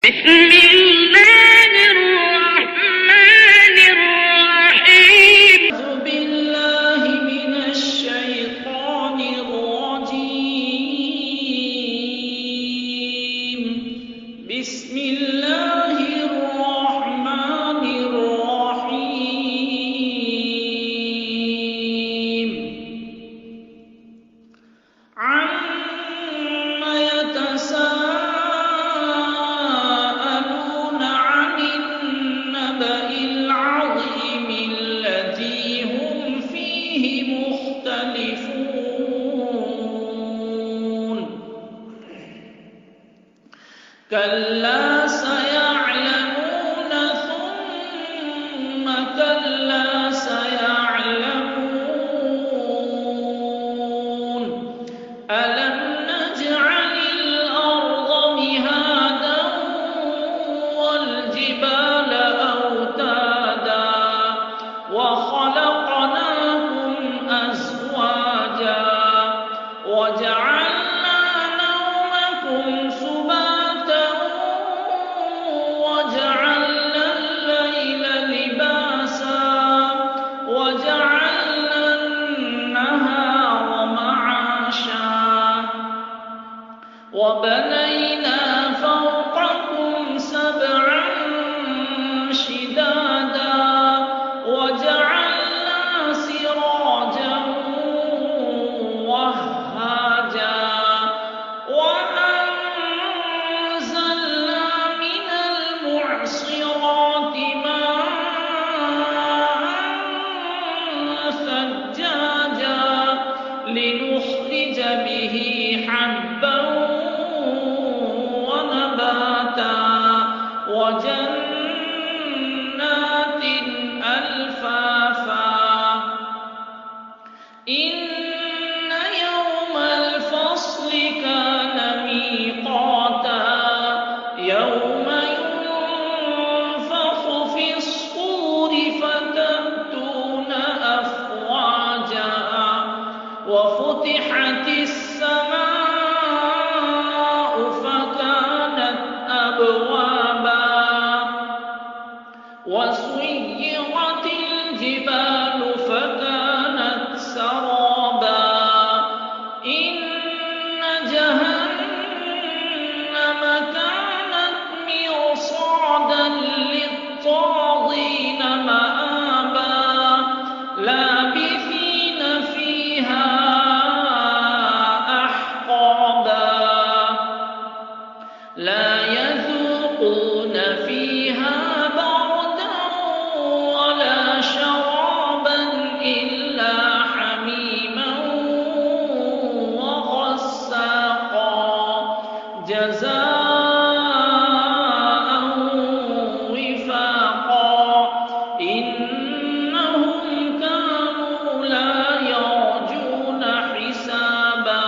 بسم الله الرحمن الرحيم. أعوذ بالله من الشيطان الرجيم. بسم الله الرحمن الرحيم. عَمَّ يتساءلون عن النبأ العظيم الذي هم فيه مختلفون. كلا سيعلمون ثم كلا سيعلمون. ألم نجعل الأرض مهادا والجبال أوتادا وخلقناكم أزواجا وجعلنا نومكم سباتا وجعلنا الليل لباسا وجعلنا النهار معاشا وبنينا فوقكم سبعا شدادا وجعلنا سراجا وهاجا وأنزلنا من المعصرات ماء ثجاجا لنخرج به حبا ونباتا وجنات ألفافا. إن يوم الفصل كان ميقاتا يوم ينفخ في الصور فتأتون أفواجا وفتحت السماء فكانت أبوابا وسيرت الجبال فكانت سرابا. إن جهنم كانت مرصادا للطاغين مآبا لابثين فيها أحقابا لا يذوقون فيها بردا ولا شرابا إلا حميما وغساقا جزاء وفاقا. إنهم كانوا لا يرجون حسابا.